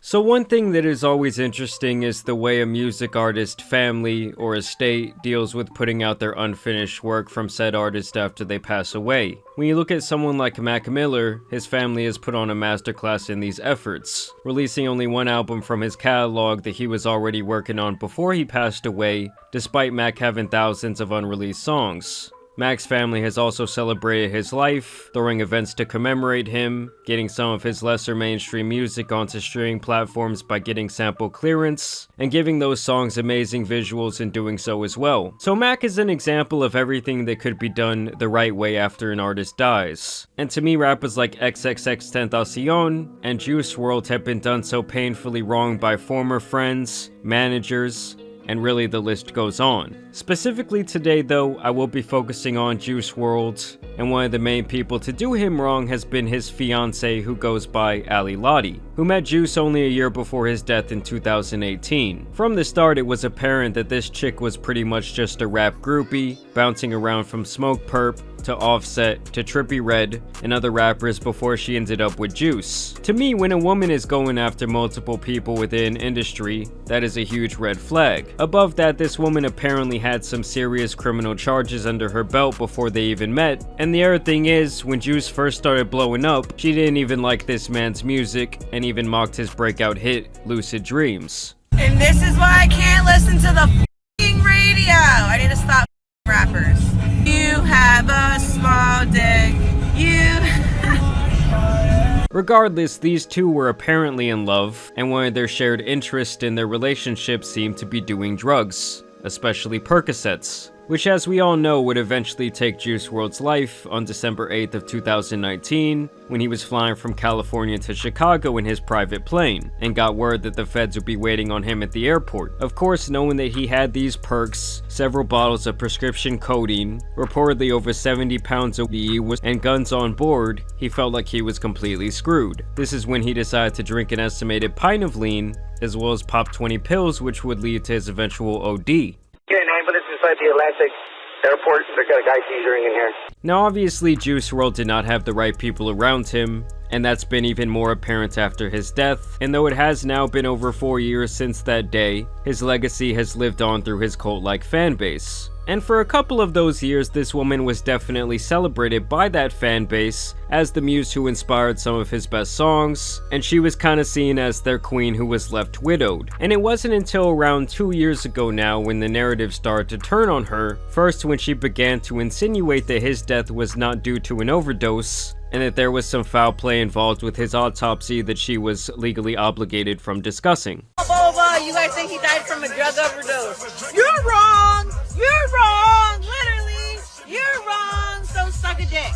So one thing that is always interesting is the way a music artist family or estate deals with putting out their unfinished work from said artist after they pass away. When you look at someone like Mac Miller, his family has put on a masterclass in these efforts, releasing only one album from his catalog that he was already working on before he passed away, despite Mac having thousands of unreleased songs. Mac's family has also celebrated his life, throwing events to commemorate him, getting some of his lesser mainstream music onto streaming platforms by getting sample clearance, and giving those songs amazing visuals in doing so as well. So Mac is an example of everything that could be done the right way after an artist dies. And to me, rappers like XXXTentacion and Juice WRLD have been done so painfully wrong by former friends, managers, and really the list goes on. Specifically today though, I will be focusing on Juice WRLD, and one of the main people to do him wrong has been his fiancée who goes by Lotti, who met Juice only a year before his death in 2018. From the start, it was apparent that this chick was pretty much just a rap groupie, bouncing around from Smoke Perp to Offset to Trippie Redd and other rappers before she ended up with Juice. To me, when a woman is going after multiple people within industry, that is a huge red flag. Above that, this woman apparently had some serious criminal charges under her belt before they even met, and the other thing is, when Juice first started blowing up, she didn't even like this man's music and even mocked his breakout hit, Lucid Dreams. And this is why I can't listen to the f***ing radio. I need to stop rappers. You have a small dick. Regardless, these two were apparently in love, and one of their shared interests in their relationship seemed to be doing drugs, especially Percocets, which as we all know would eventually take Juice WRLD's life on December 8th of 2019 when he was flying from California to Chicago in his private plane and got word that the feds would be waiting on him at the airport. Of course, knowing that he had these perks, several bottles of prescription codeine, reportedly over 70 pounds of weed, and guns on board, he felt like he was completely screwed. This is when he decided to drink an estimated pint of lean, as well as pop 20 pills, which would lead to his eventual OD. Yeah, 9 minutes inside the Atlantic Airport. They've got a guy seizing in here. Now obviously Juice WRLD did not have the right people around him, and that's been even more apparent after his death, and though it has now been over 4 years since that day, his legacy has lived on through his cult-like fan base. And for a couple of those years, this woman was definitely celebrated by that fan base as the muse who inspired some of his best songs, and she was kinda seen as their queen who was left widowed. And it wasn't until around 2 years ago now when the narrative started to turn on her, first when she began to insinuate that his death was not due to an overdose, and that there was some foul play involved with his autopsy that she was legally obligated from discussing. You guys think he died from a drug overdose? You're wrong! You're wrong! Literally, you're wrong! So suck a dick,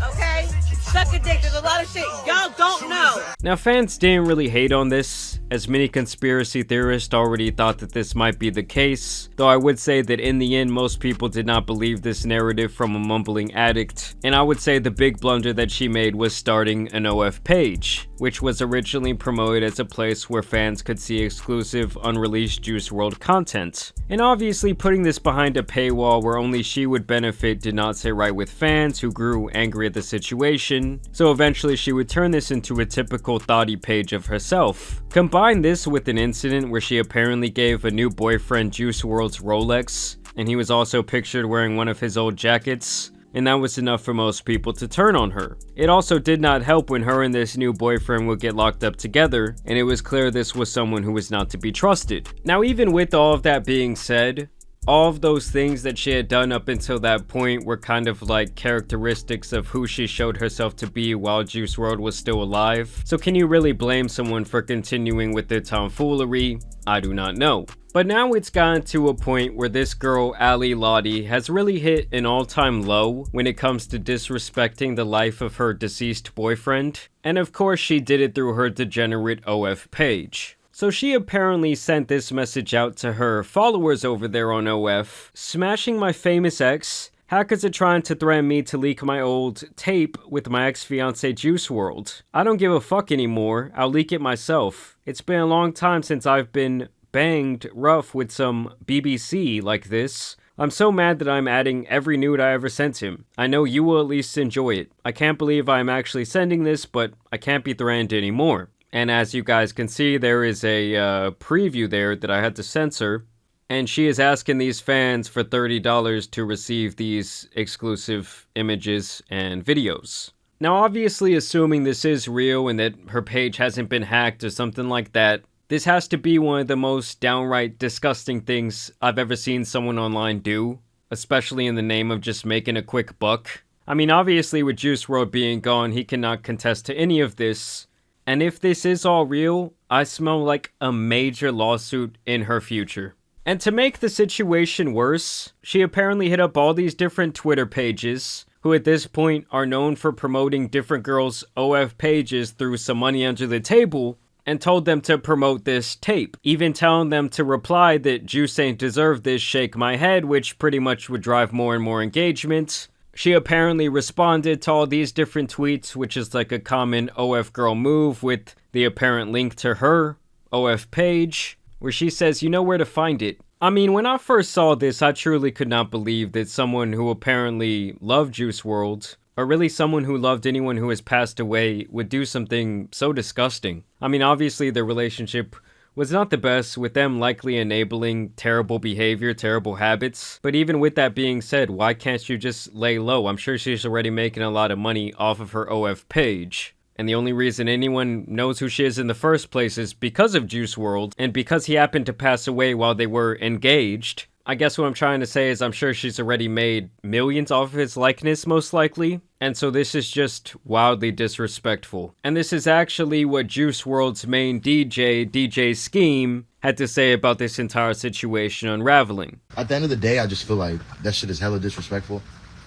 okay? Suck a dick. There's a lot of shit y'all don't know. Now fans didn't really hate on this, as many conspiracy theorists already thought that this might be the case, though I would say that in the end most people did not believe this narrative from a mumbling addict, and I would say the big blunder that she made was starting an OF page, which was originally promoted as a place where fans could see exclusive unreleased Juice WRLD content. And obviously putting this behind a paywall where only she would benefit did not sit right with fans who grew angry at the situation, so eventually she would turn this into a typical thoughty page of herself. Combine this with an incident where she apparently gave a new boyfriend Juice WRLD's Rolex, and he was also pictured wearing one of his old jackets, and that was enough for most people to turn on her. It also did not help when her and this new boyfriend would get locked up together, and it was clear this was someone who was not to be trusted. Now even with all of that being said, all of those things that she had done up until that point were kind of like characteristics of who she showed herself to be while Juice WRLD was still alive. So can you really blame someone for continuing with their tomfoolery? I do not know. But now it's gotten to a point where this girl, Lotti, has really hit an all-time low when it comes to disrespecting the life of her deceased boyfriend. And of course she did it through her degenerate OF page. So she apparently sent this message out to her followers over there on OF, smashing my famous ex. Hackers are trying to threaten me to leak my old tape with my ex-fiancé Juice WRLD. I don't give a fuck anymore, I'll leak it myself. It's been a long time since I've been banged rough with some BBC like this. I'm so mad that I'm adding every nude I ever sent him. I know you will at least enjoy it. I can't believe I'm actually sending this, but I can't be threatened anymore. And as you guys can see, there is a preview there that I had to censor. And she is asking these fans for $30 to receive these exclusive images and videos. Now, obviously, assuming this is real and that her page hasn't been hacked or something like that, this has to be one of the most downright disgusting things I've ever seen someone online do, especially in the name of just making a quick buck. I mean, obviously, with Juice WRLD being gone, he cannot contest to any of this. And if this is all real, I smell like a major lawsuit in her future. And to make the situation worse, she apparently hit up all these different Twitter pages, who at this point are known for promoting different girls' OF pages through some money under the table, and told them to promote this tape, even telling them to reply that Juice ain't deserve this, shake my head, which pretty much would drive more and more engagement. She apparently responded to all these different tweets, which is like a common OF girl move, with the apparent link to her OF page, where she says, you know where to find it. I mean, when I first saw this, I truly could not believe that someone who apparently loved Juice WRLD, or really someone who loved anyone who has passed away, would do something so disgusting. I mean, obviously their relationship was not the best, with them likely enabling terrible behavior, terrible habits. But even with that being said, why can't you just lay low? I'm sure she's already making a lot of money off of her OF page. And the only reason anyone knows who she is in the first place is because of Juice WRLD, and because he happened to pass away while they were engaged. I guess what I'm trying to say is I'm sure she's already made millions off of his likeness, most likely. And so this is just wildly disrespectful. And this is actually what Juice WRLD's main DJ Scheme, had to say about this entire situation unraveling. At the end of the day, I just feel like that shit is hella disrespectful.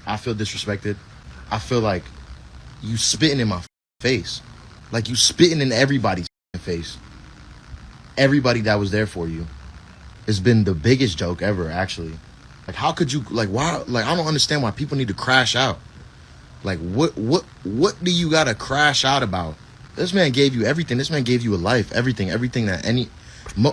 I feel disrespected. I feel like you spitting in my face. Like you spitting in everybody's face. Everybody that was there for you. It's been the biggest joke ever, actually. Like, how could you, like, why, like, I don't understand why people need to crash out. Like, what do you gotta crash out about? This man gave you everything. This man gave you a life, everything that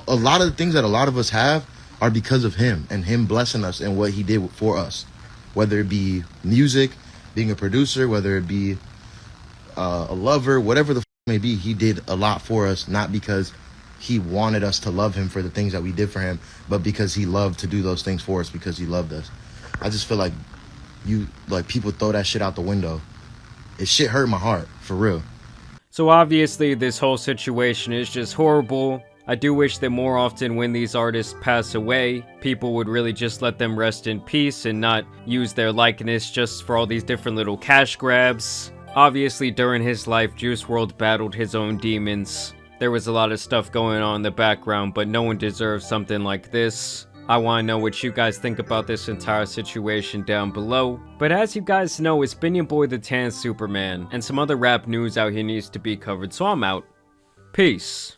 a lot of the things that a lot of us have are because of him and him blessing us and what he did for us. Whether it be music, being a producer, whether it be a lover, whatever the may be, he did a lot for us, not because he wanted us to love him for the things that we did for him, but because he loved to do those things for us because he loved us. I just feel like people throw that shit out the window. It shit hurt my heart, for real. So obviously this whole situation is just horrible. I do wish that more often when these artists pass away, people would really just let them rest in peace and not use their likeness just for all these different little cash grabs. Obviously during his life, Juice WRLD battled his own demons. There was a lot of stuff going on in the background, but no one deserves something like this. I want to know what you guys think about this entire situation down below. But as you guys know, it's been your boy the Tan Superman, and some other rap news out here needs to be covered, so I'm out. Peace.